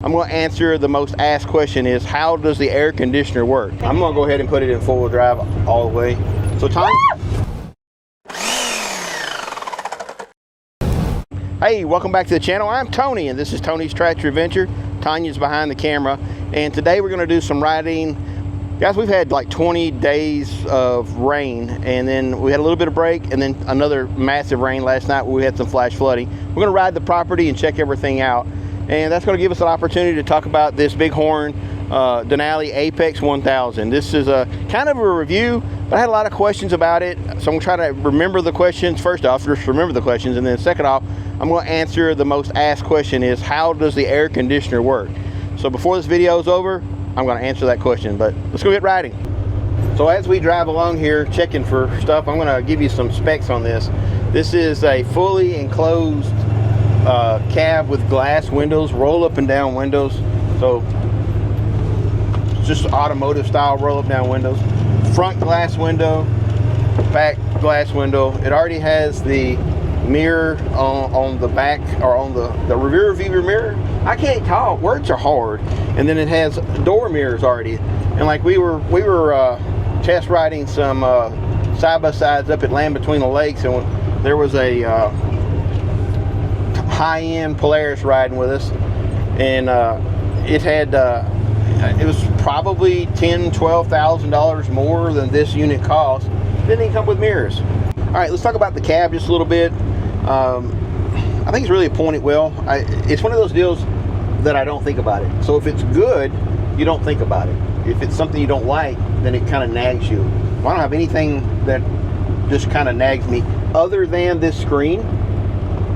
I'm going to answer the most asked question is, how does the air conditioner work? I'm going to go ahead and put it in four-wheel drive all the way. So Tanya. Hey, welcome back to the channel. I'm Tony, and this is Tony's Tractor Adventure. Tanya's behind the camera, and today we're going to do some riding. Guys, we've had like 20 days of rain, and then we had a little bit of break, and then another massive rain last night where we had some flash flooding. We're going to ride the property and check everything out, and that's going to give us an opportunity to talk about this Bighorn Denali APEX 1000. This is a kind of a review, but I had a lot of questions about it, so I'm going to try to remember the questions. First off, just remember the questions, and then second off, I'm going to answer the most asked question is, how does the air conditioner work? So before this video is over, I'm going to answer that question, but let's go get riding. So as we drive along here checking for stuff, I'm going to give you some specs on this. This is a fully enclosed cab with glass windows, roll up and down windows. So just automotive style roll up down windows. Front glass window, back glass window. It already has the mirror on the back, or on the rear view mirror. I can't talk, words are hard. And then it has door mirrors already. And like we were test riding some side-by-sides up at Land Between the Lakes, and there was a high-end Polaris riding with us, and it had it was probably $10,000–$12,000 more than this unit cost. Didn't even come with mirrors. All right, let's talk about the cab just a little bit. I think it's really appointed well. It's one of those deals that I don't think about it. So if it's good, you don't think about it. If it's something you don't like, then it kind of nags you. Well, I don't have anything that just kind of nags me, other than this screen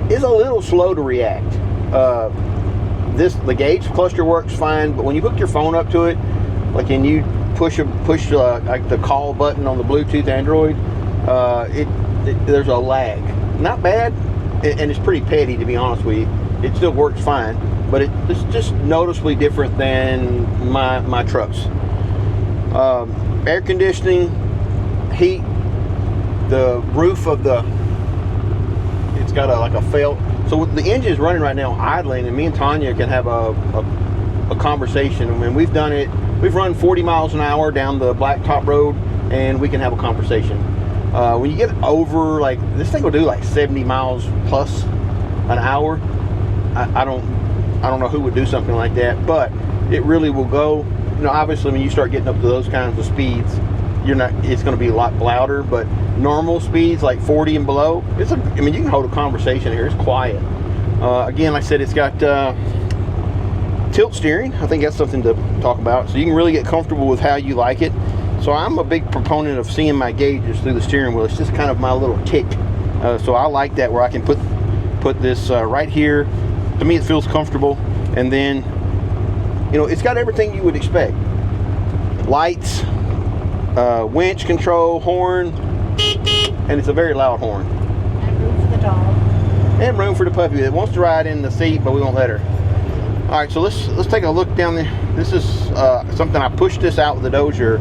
is a little slow to react. The gauge cluster works fine, but when you hook your phone up to it, like, and you push like the call button on the Bluetooth Android, there's a lag. Not bad, and it's pretty petty, to be honest with you. It still works fine, but it's just noticeably different than my trucks. Air conditioning, heat, the roof of it's got like a felt. So the engine is running right now idling, and me and Tanya can have a conversation. I mean, we've done it. We've run 40 miles an hour down the blacktop road, and we can have a conversation. When you get over, like, this thing will do like 70 miles plus an hour. I don't know who would do something like that, but it really will go. You know, obviously when you start getting up to those kinds of speeds, it's going to be a lot louder, but normal speeds like 40 and below, I mean, you can hold a conversation here. It's quiet. Again, like I said, it's got tilt steering. I think that's something to talk about, so you can really get comfortable with how you like it. So I'm a big proponent of seeing my gauges through the steering wheel. It's just kind of my little tick. So I like that, where I can put this right here. To me, it feels comfortable. And then, you know, it's got everything you would expect. Lights, winch control, horn, and it's a very loud horn. And room for the dog. And room for the puppy that wants to ride in the seat, but we won't let her. All right, so let's take a look down there. This is something I pushed this out with the Dozier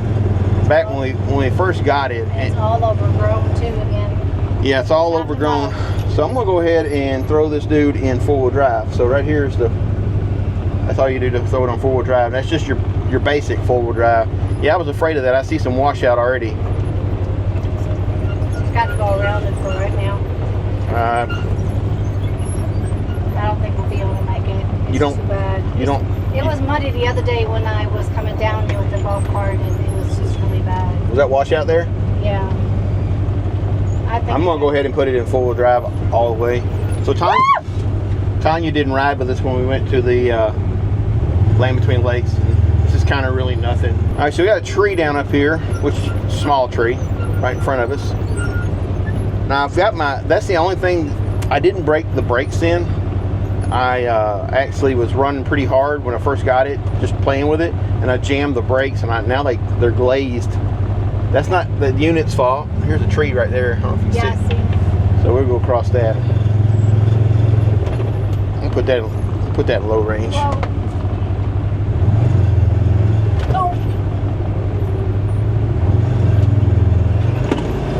back when we first got it. And it's all overgrown too again. Yeah, it's all overgrown. So I'm gonna go ahead and throw this dude in four-wheel drive. So right here is that's all you do to throw it on four-wheel drive. That's just your basic four-wheel drive. Yeah, I was afraid of that. I see some washout already. It's got to go around it for right now. I don't think we'll be able to make it. It's too bad. It was muddy the other day when I was coming down here with the golf cart, and it was just really bad. Was that washout there? Yeah. I'm gonna go ahead and put it in four-wheel drive all the way. So Tanya didn't ride with us when we went to the Land Between Lakes. This is kind of really nothing. All right, so we got a tree down up here, which is a small tree right in front of us. Now I've got that's the only thing, I didn't break the brakes in. I actually was running pretty hard when I first got it, just playing with it, and I jammed the brakes, and now they're glazed. That's not the unit's fault. Here's a tree right there. I don't know if you see it. So we'll go across that. I'll put that in low range. Oh.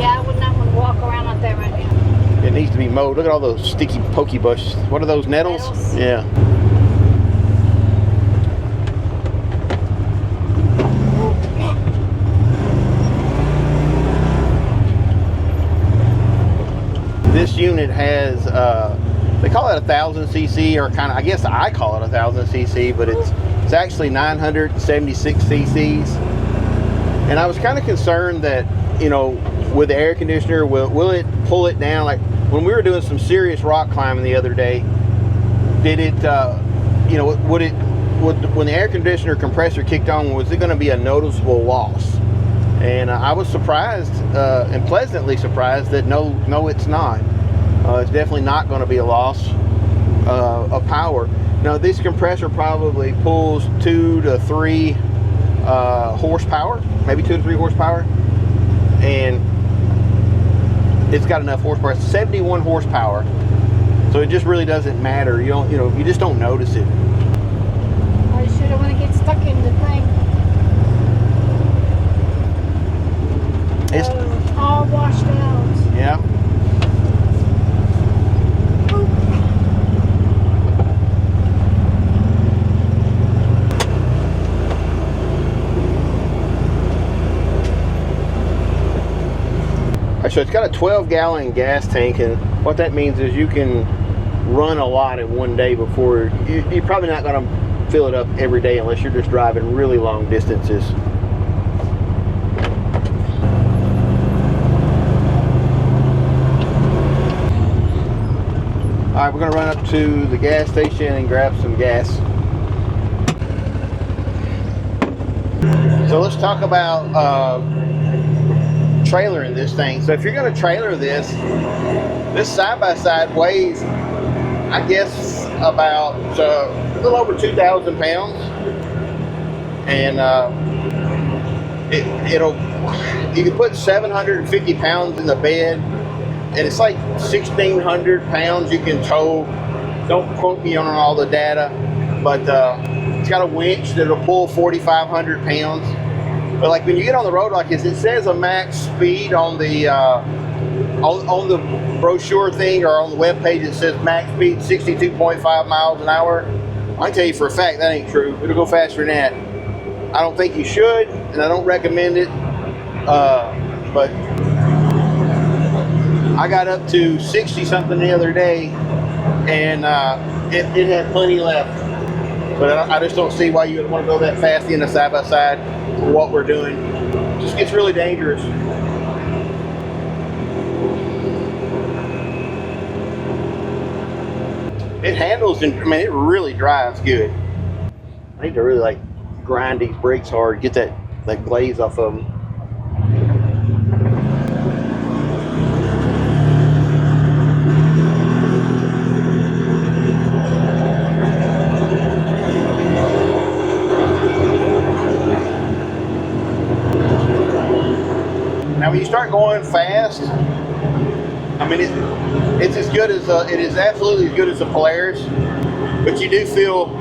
Yeah, I would not want to walk around out there right now. It needs to be mowed. Look at all those sticky pokey bushes. What are those, nettles? Yeah. unit has, they call it 1,000 cc, or kind of, I guess I call it 1,000 cc, but it's actually 976 cc's. And I was kind of concerned that, you know, with the air conditioner, will it pull it down? Like when we were doing some serious rock climbing the other day, did it, you know, when the air conditioner compressor kicked on, was it going to be a noticeable loss? And I was surprised and pleasantly surprised that no, it's not. It's definitely not going to be a loss of power. Now, this compressor probably pulls 2 to 3 horsepower, maybe 2 to 3 horsepower, and it's got enough horsepower. It's 71 horsepower, so it just really doesn't matter. You just don't notice it. Are you sure don't want to get stuck in the thing? It's all washed out. Yeah. So it's got a 12-gallon gas tank, and what that means is you can run a lot in one day before you're probably not going to fill it up every day unless you're just driving really long distances. All right, we're going to run up to the gas station and grab some gas. So let's talk about trailering this thing. So if you're going to trailer this side-by-side weighs, I guess, about a little over 2,000 pounds, and you can put 750 pounds in the bed, and it's like 1,600 pounds you can tow. Don't quote me on all the data, but it's got a winch that'll pull 4,500 pounds. But like when you get on the road like this, it says a max speed on the brochure thing, or on the web page. It says max speed 62.5 miles an hour. I can tell you for a fact that ain't true. It'll go faster than that. I don't think you should, and I don't recommend it. But I got up to 60 something the other day, and it had plenty left. But I just don't see why you would want to go that fast in a side-by-side. What we're doing just gets really dangerous. It handles, and I mean, it really drives good. I need to really like grind these brakes hard, get that glaze off of them. Now, when you start going fast, I mean, it's as good as it is absolutely as good as the Polaris, but you do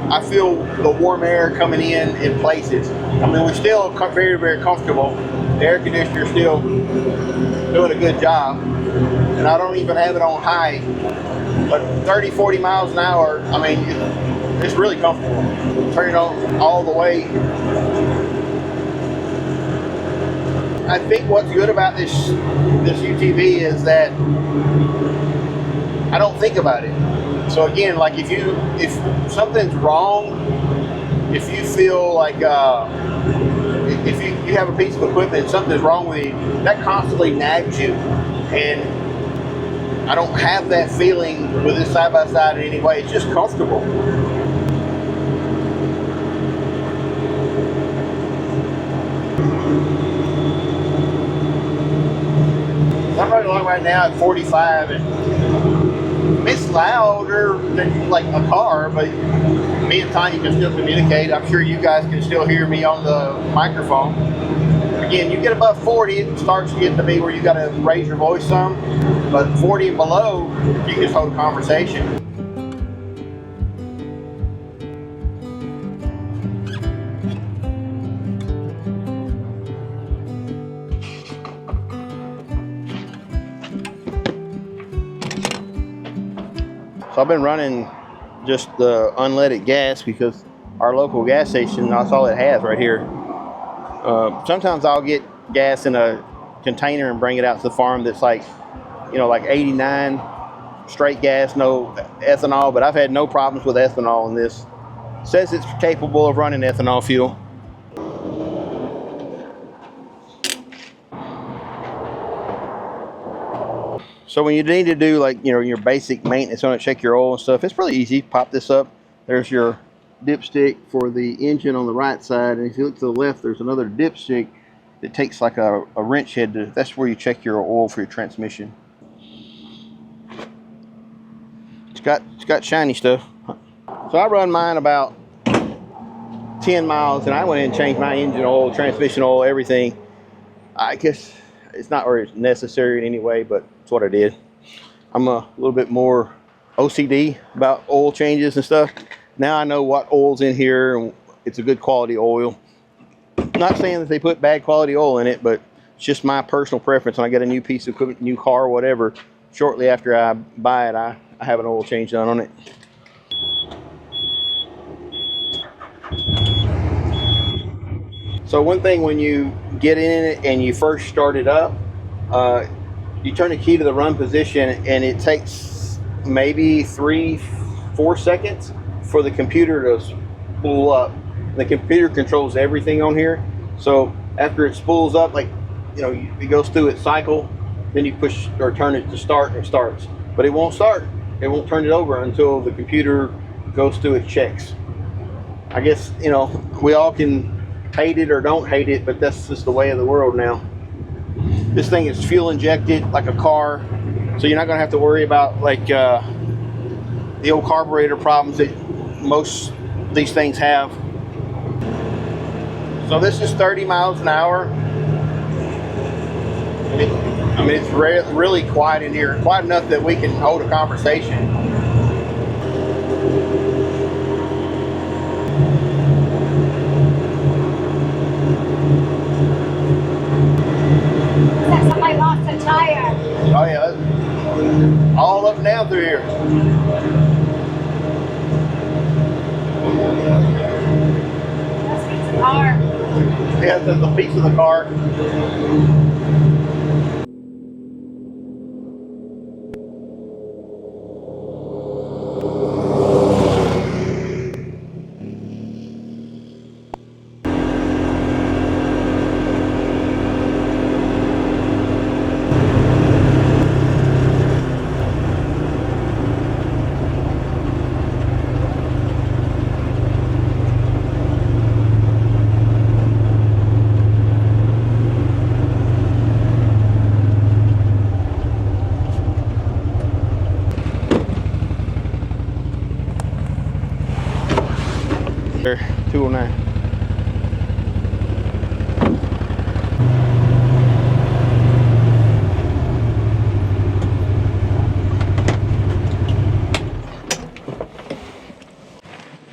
I feel the warm air coming in places. I mean, we're still very, very comfortable. The air conditioner is still doing a good job, and I don't even have it on high, but 30, 40 miles an hour, I mean, it's really comfortable. Turn it on all the way. I think what's good about this UTV is that I don't think about it. So again, like if something's wrong, if you feel like if you have a piece of equipment and something's wrong with you, that constantly nags you, and I don't have that feeling with this side-by-side in any way. It's just comfortable. I'm running along right now at 45, and it's louder than like a car, but me and Tanya can still communicate. I'm sure you guys can still hear me on the microphone. Again, you get above 40, it starts getting to be where you got to raise your voice some, but 40 and below, you can just hold a conversation. So I've been running just the unleaded gas because our local gas station, that's all it has right here. Sometimes I'll get gas in a container and bring it out to the farm that's like, you know, like 89 straight gas, no ethanol, but I've had no problems with ethanol in this. It says it's capable of running ethanol fuel. So when you need to do like, you know, your basic maintenance on it, check your oil and stuff, it's really easy. Pop this up. There's your dipstick for the engine on the right side, and if you look to the left, there's another dipstick that takes like a wrench head to, that's where you check your oil for your transmission. It's got shiny stuff. So I run mine about 10 miles, and I went in and changed my engine oil, transmission oil, everything. I guess it's not really necessary in any way, but it's what I did. I'm a little bit more OCD about oil changes and stuff. Now I know what oil's in here, and it's a good quality oil. Not saying that they put bad quality oil in it, but it's just my personal preference. When I get a new piece of equipment, new car, or whatever, shortly after I buy it, I have an oil change done on it. So one thing, when you get in it and you first start it up, you turn the key to the run position, and it takes maybe 3-4 seconds for the computer to spool up. The computer controls everything on here. So after it spools up, like, you know, it goes through its cycle, then you push or turn it to start, and it starts. But it won't start. It won't turn it over until the computer goes through its checks. I guess, you know, we all can hate it or don't hate it, but that's just the way of the world now. This thing is fuel injected like a car, so you're not going to have to worry about like the old carburetor problems that most of these things have. So this is 30 miles an hour. I mean, it's really quiet in here, quiet enough that we can hold a conversation. Somebody lost a tire. Oh yeah, that's all up and down through here. That's a car. Yeah, that's a piece of the car. There, 209.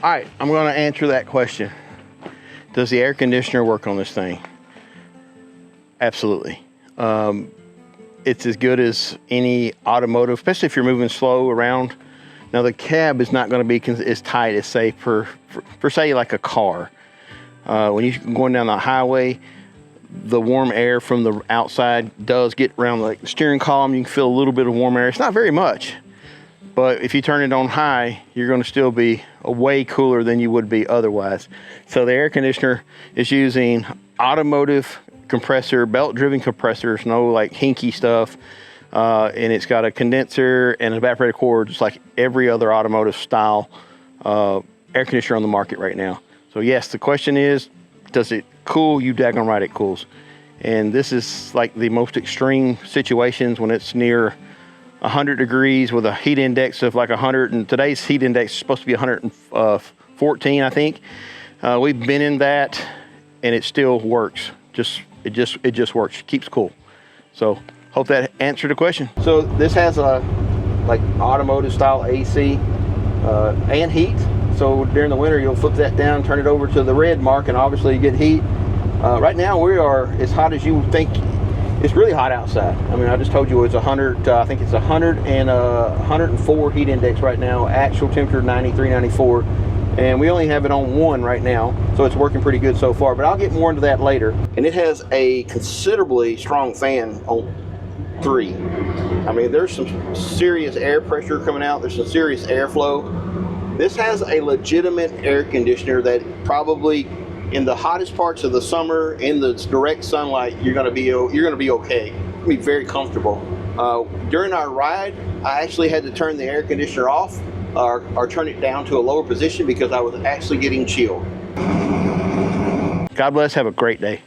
All right, I'm going to answer that question. Does the air conditioner work on this thing? Absolutely. It's as good as any automotive, especially if you're moving slow around. Now the cab is not going to be as tight as, say, for say like a car. When you're going down the highway, the warm air from the outside does get around like the steering column. You can feel a little bit of warm air. It's not very much, but if you turn it on high, you're going to still be way cooler than you would be otherwise. So the air conditioner is using automotive compressor, belt-driven compressors, no like hinky stuff. And it's got a condenser and an evaporator core, just like every other automotive style air conditioner on the market right now. So yes, the question is, does it cool? You daggone right it cools. And this is like the most extreme situations when it's near 100 degrees with a heat index of like 100, and today's heat index is supposed to be 114, I think. We've been in that, and it still works. It just works. It keeps cool. So hope that answered the question. So this has a like automotive style AC and heat. So during the winter, you'll flip that down, turn it over to the red mark, and obviously you get heat. Right now we are as hot as you would think. It's really hot outside. I mean, I just told you it's 100, I think it's 100 and 104 heat index right now. Actual temperature 93, 94. And we only have it on 1 right now, so it's working pretty good so far, but I'll get more into that later. And it has a considerably strong fan on 3. I mean, there's some serious air pressure coming out. There's some serious airflow. This has a legitimate air conditioner that probably in the hottest parts of the summer, in the direct sunlight, you're gonna be okay. You'll be very comfortable. During our ride, I actually had to turn the air conditioner off or turn it down to a lower position because I was actually getting chilled. God bless. Have a great day.